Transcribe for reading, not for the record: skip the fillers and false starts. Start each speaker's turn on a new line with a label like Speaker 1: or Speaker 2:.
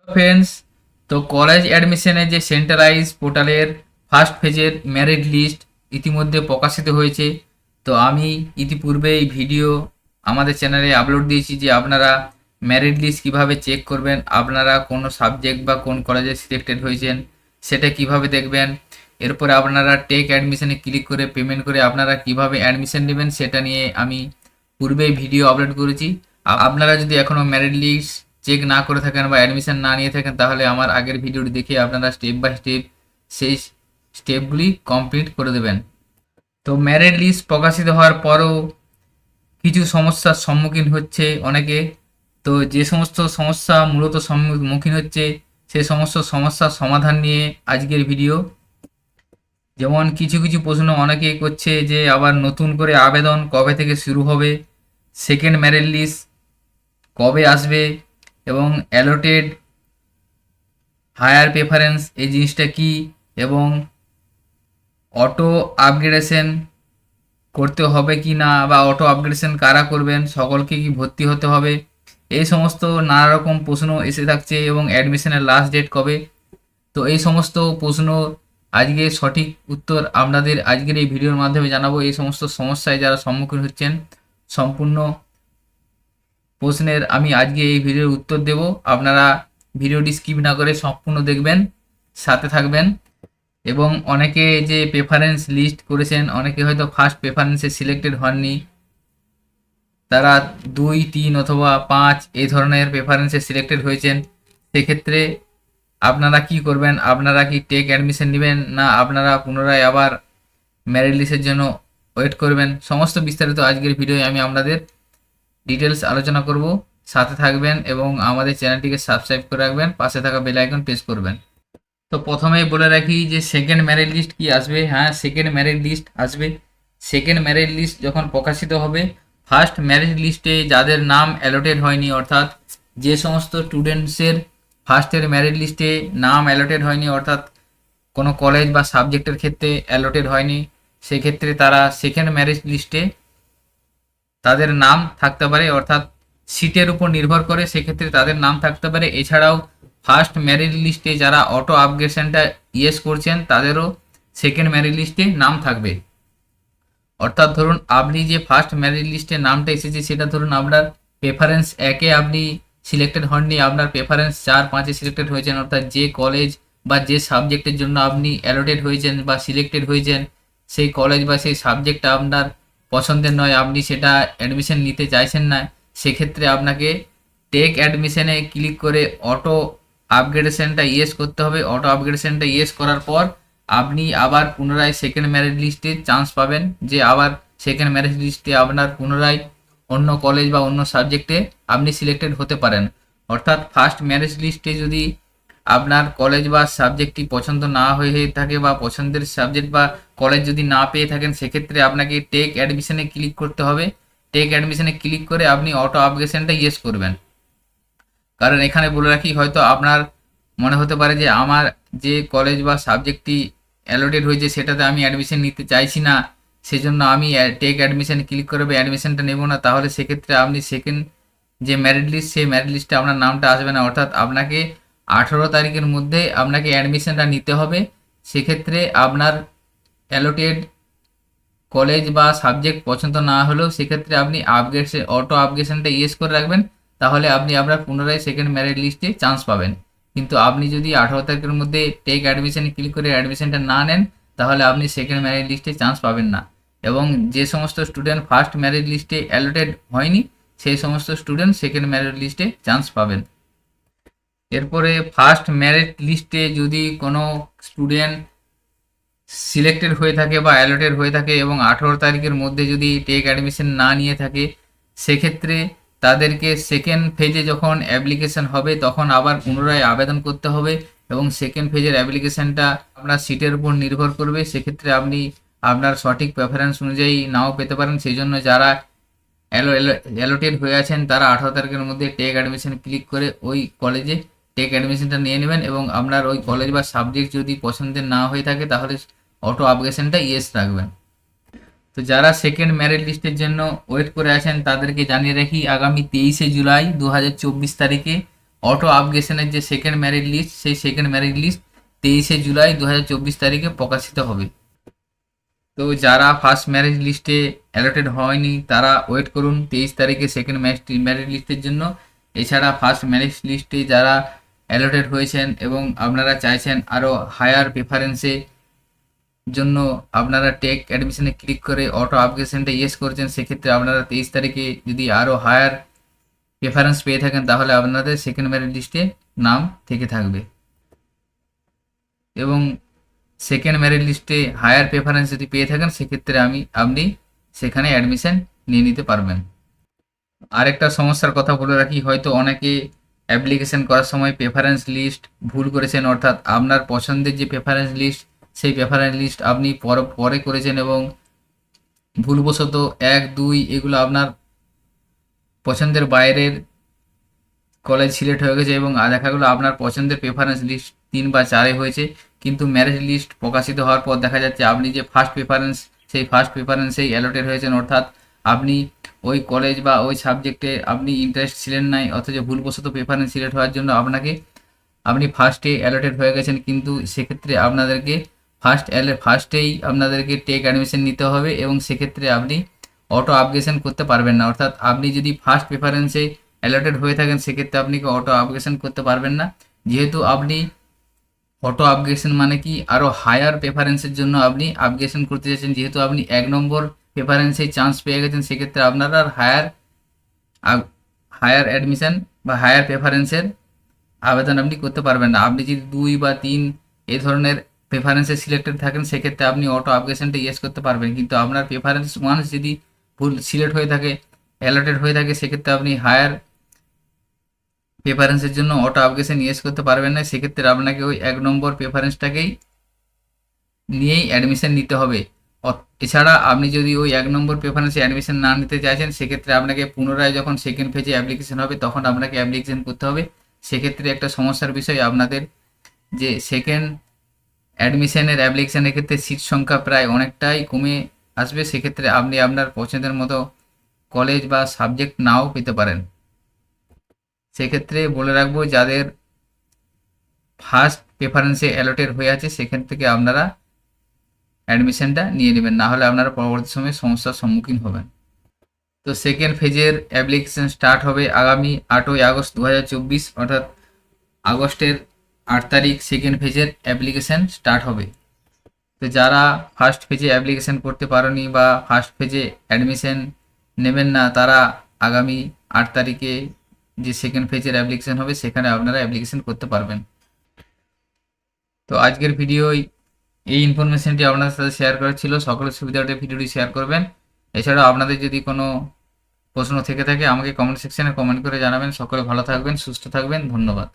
Speaker 1: Friends, তো college অ্যাডমিশনের যে সেন্ট্রালাইজ পোর্টালের ফার্স্ট ফেজের মেরিট লিস্ট ইতিমধ্যে প্রকাশিত হয়েছে। তো আমি ইতিপূর্বে এই ভিডিও আমাদের চ্যানেলে আপলোড দিয়েছি যে আপনারা মেরিট লিস্ট কীভাবে চেক করবেন, আপনারা কোনো সাবজেক্ট বা কোন কলেজে সিলেক্টেড হয়েছেন সেটা কিভাবে দেখবেন, এরপরে আপনারা টেক অ্যাডমিশনে ক্লিক করে পেমেন্ট করে আপনারা কিভাবে অ্যাডমিশন নেবেন সেটা নিয়ে আমি পূর্বেই ভিডিও আপলোড করেছি। আপনারা যদি এখনও মেরিট লিস্ট চেক না করে থাকেন বা অ্যাডমিশন না নিয়ে থাকেন তাহলে আমার আগের ভিডিওটি দেখে আপনারা স্টেপ বাই স্টেপ সেই স্টেপগুলি কমপ্লিট করে দেবেন। তো মেরিট লিস্ট প্রকাশিত হওয়ার পরও কিছু সমস্যার সম্মুখীন হচ্ছে অনেকে। তো যে সমস্ত সমস্যা মূলত সম্মুখীন হচ্ছে সেই সমস্ত সমস্যার সমাধান নিয়ে আজকের ভিডিও। যেমন কিছু কিছু প্রশ্ন অনেকেই করছে যে আবার নতুন করে আবেদন কবে থেকে শুরু হবে, সেকেন্ড মেরিট লিস্ট কবে আসবে, এবং অ্যালোটেড হায়ার প্রেফারেন্স এই জিনিসটা কি, এবং অটো আপগ্রেডেশন করতে হবে কি না, বা অটো আপগ্রেডেশন কারা করবেন, সকলকে কি ভর্তি হতে হবে, এই সমস্ত নানা রকম প্রশ্ন এসে থাকছে। এবং অ্যাডমিশনের লাস্ট ডেট কবে। তো এই সমস্ত প্রশ্ন আজকে সঠিক উত্তর আপনাদের আজকের এই ভিডিওর মাধ্যমে জানাবো। এই সমস্ত সমস্যায় যারা সম্মুখীন হচ্ছেন সম্পূর্ণ প্রশ্নের আমি আজকে এই ভিডিওর উত্তর দেব। আপনারা ভিডিওটি স্কিপ না করে সম্পূর্ণ দেখবেন, সাথে থাকবেন। এবং অনেকে যে প্রেফারেন্স লিস্ট করেছেন, অনেকে হয়তো ফার্স্ট প্রেফারেন্সে সিলেক্টেড হননি, তারা 2, 3 অথবা 5 এই ধরনের প্রেফারেন্সে সিলেক্টেড হয়েছেন। সেক্ষেত্রে আপনারা কি করবেন, আপনারা কি টেক অ্যাডমিশন নেবেন না আপনারা পুনরায় আবার মেরিট লিস্টের জন্য ওয়েট করবেন, সমস্ত বিস্তারিত আজকের ভিডিওয়ে আমি আপনাদের ডিটেলস আলোচনা করব। সাথে থাকবেন এবং আমাদের চ্যানেলটিকে সাবস্ক্রাইব করে রাখবেন, পাশে থাকা বেল আইকন প্রেস করবেন। তো প্রথমেই বলে রাখি যে সেকেন্ড মেরিট লিস্ট কি আসবে। হ্যাঁ, সেকেন্ড মেরিট লিস্ট আসবে। সেকেন্ড মেরিট লিস্ট যখন প্রকাশিত হবে, ফার্স্ট মেরিট লিস্টে যাদের নাম অ্যালোটেড হয়নি, অর্থাৎ যে সমস্ত স্টুডেন্টসের ফার্স্টের মেরিট লিস্টে নাম অ্যালোটেড হয়নি, অর্থাৎ কোনো কলেজ বা সাবজেক্টের ক্ষেত্রে অ্যালোটেড হয়নি, সেক্ষেত্রে তারা সেকেন্ড মেরিট লিস্টে তাদের নাম থাকতে পারে, অর্থাৎ সিটের উপর নির্ভর করে সেক্ষেত্রে তাদের নাম থাকতে পারে। এছাড়াও ফার্স্ট মেরিট লিস্টে যারা অটো আপগ্রেডেশনটা ইয়েস করছেন তাদেরও সেকেন্ড মেরিট লিস্টে নাম থাকবে। অর্থাৎ ধরুন আপনি যে ফার্স্ট মেরিট লিস্টে নামটা এসেছে সেটা ধরুন আপনার প্রেফারেন্স 1-এ আপনি সিলেক্টেড হননি, আপনার প্রেফারেন্স 4-5-এ সিলেক্টেড হয়েছেন, অর্থাৎ যে কলেজ বা যে সাবজেক্টের জন্য আপনি অ্যালোটেড হয়েছেন বা সিলেক্টেড হয়েছেন সেই কলেজ বা সেই সাবজেক্টটা আপনার পছন্দের নয়, আপনি সেটা অ্যাডমিশন নিতে চাইছেন না, সেক্ষেত্রে আপনাকে টেক অ্যাডমিশনে ক্লিক করে অটো আপগ্রেডেশনটা ইয়েস করতে হবে। অটো আপগ্রেডেশনটা ইয়েস করার পর আপনি আবার পুনরায় সেকেন্ড মেরিট লিস্টে চান্স পাবেন, যে আবার সেকেন্ড মেরিট লিস্টে আপনার পুনরায় অন্য কলেজ বা অন্য সাবজেক্টে আপনি সিলেক্টেড হতে পারেন। অর্থাৎ ফার্স্ট মেরিট লিস্টে যদি আপনার কলেজ বা সাবজেক্টটি পছন্দ না হয়ে থাকে বা পছন্দের সাবজেক্ট বা কলেজ যদি না পেয়ে থাকেন সেক্ষেত্রে আপনাকে টেক অ্যাডমিশনে ক্লিক করতে হবে। টেক অ্যাডমিশনে ক্লিক করে আপনি অটো আপগ্রেডেশনটা ইয়েস করবেন। কারণ এখানে বলে রাখি, হয়তো আপনার মনে হতে পারে যে আমার যে কলেজ বা সাবজেক্টটি অ্যালোটেড হয়েছে সেটাতে আমি অ্যাডমিশন নিতে চাইছি না, সেজন্য আমি টেক অ্যাডমিশন ক্লিক করবে অ্যাডমিশনটা নেব না, তাহলে সেক্ষেত্রে আপনি সেকেন্ড যে মেরিট লিস্ট সেই মেরিট লিস্টে আপনার নামটা আসবে না। অর্থাৎ আপনাকে 18 তারিখের মধ্যে আপনাকে অ্যাডমিশনটা নিতে হবে। সেক্ষেত্রে আপনার অ্যালোটেড কলেজ বা সাবজেক্ট পছন্দ না হলেও সেক্ষেত্রে আপনি আপগ্রেডেশন অটো আপগ্রেডেশনটা ইয়েস করে রাখবেন, তাহলে আপনি আপনার পুনরায় সেকেন্ড মেরিট লিস্টে চান্স পাবেন। কিন্তু আপনি যদি 18 তারিখের মধ্যে টেক অ্যাডমিশনে ক্লিক করে অ্যাডমিশনটা না নেন তাহলে আপনি সেকেন্ড মেরিট লিস্টে চান্স পাবেন না। এবং যে সমস্ত স্টুডেন্ট ফার্স্ট মেরিট লিস্টে অ্যালোটেড হয়নি সেই সমস্ত স্টুডেন্ট সেকেন্ড মেরিট লিস্টে চান্স পাবেন। এরপরে ফার্স্ট মেরিট লিস্টে যদি কোনো স্টুডেন্ট সিলেক্টেড হয়ে থাকে বা অ্যালোটেড হয়ে থাকে এবং 18 তারিখের মধ্যে যদি টেক অ্যাডমিশন না নিয়ে থাকে সেক্ষেত্রে তাদেরকে সেকেন্ড ফেজে যখন অ্যাপ্লিকেশন হবে তখন আবার পুনরায় আবেদন করতে হবে। এবং সেকেন্ড ফেজের অ্যাপ্লিকেশনটা আপনার সিটের উপর নির্ভর করবে, সেক্ষেত্রে আপনি আপনার সঠিক প্রেফারেন্স অনুযায়ী নাও পেতে পারেন। সেই জন্য যারা অ্যালোটেড হয়ে আছেন তারা 18 তারিখের মধ্যে টেক অ্যাডমিশন ক্লিক করে ওই কলেজে টেক অ্যাডমিশনটা নিয়ে নেবেন। এবং আপনার ওই কলেজ বা সাবজেক্ট যদি পছন্দের না হয়ে থাকে তাহলে অটো আপগ্রেডেশনটা ইয়েস রাখবেন। তো যারা সেকেন্ড মেরিট লিস্টের জন্য ওয়েট করে আছেন তাদেরকে জানিয়ে রাখি, আগামী 23শে জুলাই 2024 তারিখে অটো আপগ্রেশনের যে সেকেন্ড মেরিট লিস্ট, সেই সেকেন্ড মেরিট লিস্ট 23শে জুলাই 2024 তারিখে প্রকাশিত হবে। তো যারা ফার্স্ট মেরিট লিস্টে অ্যালটেড হয়নি তারা ওয়েট করুন 23 তারিখে সেকেন্ড মেরিট লিস্টের জন্য। এছাড়া ফার্স্ট মেরিট লিস্টে যারা অ্যালটেড হয়েছেন এবং আপনারা চাইছেন আরও হায়ার প্রেফারেন্সে জন্য, আপনারা টেক অ্যাডমিশনে ক্লিক করে অটো আপগ্রেশনটা ইয়েস করছেন, সেক্ষেত্রে আপনারা 23 তারিখে যদি আরও হায়ার প্রেফারেন্স পেয়ে থাকেন তাহলে আপনাদের সেকেন্ড মেরিট লিস্টে নাম থেকে থাকবে এবং সেকেন্ড মেরিট লিস্টে হায়ার প্রেফারেন্স যদি পেয়ে থাকেন সেক্ষেত্রে আপনি সেখানে অ্যাডমিশন নিয়ে নিতে পারবেন। আরেকটা সমস্যার কথা বলে রাখি, হয়তো অনেকে অ্যাপ্লিকেশন করার সময় প্রেফারেন্স লিস্ট ভুল করেছেন, অর্থাৎ আপনার পছন্দের যে প্রেফারেন্স লিস্ট সেই প্রেফারেন্স লিস্ট আপনি পরে করেছেন এবং ভুলবশত 1, 2 এগুলো আপনার পছন্দের বাইরের কলেজ সিলেক্ট হয়ে গেছে এবং দেখা গেলো আপনার পছন্দের প্রেফারেন্স লিস্ট 3 বা 4 হয়েছে, কিন্তু ম্যারেজ লিস্ট প্রকাশিত হওয়ার পর দেখা যাচ্ছে আপনি যে ফার্স্ট প্রেফারেন্স সেই ফার্স্ট প্রেফারেন্সেই অ্যালটেড হয়েছেন, অর্থাৎ আপনি ওই কলেজ বা ওই সাবজেক্টে আপনি ইন্টারেস্ট ছিলেন নাই, অথচ ভুলবশত প্রেফারেন্স সিলেক্ট হওয়ার জন্য আপনি ফার্স্টে অ্যালটেড হয়ে গেছেন, কিন্তু সেক্ষেত্রে আপনাদেরকে ফার্স্টেই আপনাদেরকে টেক অ্যাডমিশন নিতে হবে এবং সেক্ষেত্রে আপনি অটো আপগ্রেশন করতে পারবেন না। অর্থাৎ আপনি যদি ফার্স্ট প্রেফারেন্সে অ্যালটেড হয়ে থাকেন সেক্ষেত্রে আপনি অটো আপগ্রেশন করতে পারবেন না। যেহেতু আপনি অটো আপগ্রেশন মানে কি আরও হায়ার প্রেফারেন্সের জন্য আপনি আপগ্রেশন করতে চাইছেন, যেহেতু আপনি 1 নম্বর প্রেফারেন্সেই চান্স পেয়ে গেছেন, সেক্ষেত্রে আপনার আর হায়ার অ্যাডমিশন বা হায়ার প্রেফারেন্সের আবেদন আপনি করতে পারবেন না। আপনি যদি 2 বা 3 এই ধরনের প্রেফারেন্সে সিলেক্টেড থাকেন সেক্ষেত্রে আপনি অটো আপগ্রেশনটা ইয়েস করতে পারবেন, কিন্তু আপনার প্রেফারেন্স ওয়ান্স যদি ভুল সিলেক্ট হয়ে থাকে, অ্যালটেড হয়ে থাকে, সেক্ষেত্রে আপনি হায়ার প্রেফারেন্সের জন্য অটো আপগ্রেশন ইয়েস করতে পারবেন না। সেক্ষেত্রে আপনাকে ওই 1 নম্বর প্রেফারেন্সটাকেই নিয়েই অ্যাডমিশন নিতে হবে। এছাড়া আপনি যদি ওই 1 নম্বর প্রেফারেন্সে অ্যাডমিশন না নিতে চাইছেন সেক্ষেত্রে আপনাকে পুনরায় যখন সেকেন্ড ফেজে অ্যাপ্লিকেশন হবে তখন আপনাকে অ্যাপ্লিকেশন করতে হবে। সেক্ষেত্রে একটা সমস্যার বিষয়, আপনাদের যে সেকেন্ড অ্যাডমিশনের অ্যাপ্লিকেশনের ক্ষেত্রে সিট সংখ্যা প্রায় অনেকটাই কমে আসবে, সেক্ষেত্রে আপনি আপনার পছন্দের মতো কলেজ বা সাবজেক্ট নাও পেতে পারেন। সেক্ষেত্রে বলে রাখবো যাদের ফার্স্ট প্রেফারেন্সে অ্যালটেড হয়ে আছে সেখান থেকে আপনারা অ্যাডমিশনটা নিয়ে নেবেন, না হলে আপনারা পরবর্তী সময়ে সমস্যার সম্মুখীন হবেন। তো সেকেন্ড ফেজের অ্যাপ্লিকেশন স্টার্ট হবে আগামী 8ই আগস্ট 2024, অর্থাৎ আগস্টের 8 তারিখ সেকেন্ড ফেজের অ্যাপ্লিকেশন স্টার্ট হবে। তো যারা ফার্স্ট ফেজে অ্যাপ্লিকেশন করতে পারেনি বা ফার্স্ট ফেজে অ্যাডমিশন নেবেন না তারা আগামী 8 তারিখে যে সেকেন্ড ফেজের অ্যাপ্লিকেশন হবে সেখানে আপনারা অ্যাপ্লিকেশন করতে পারবেন। তো আজকের ভিডিওয় এই ইনফরমেশনটি আপনাদের সাথে শেয়ার করা ছিল। সকলের সুবিধার্থে ভিডিওটি শেয়ার করবেন। এছাড়াও আপনাদের যদি কোনো প্রশ্ন থেকে থাকে আমাকে কমেন্ট সেকশনে কমেন্ট করে জানাবেন। সকলে ভালো থাকবেন, সুস্থ থাকবেন, ধন্যবাদ।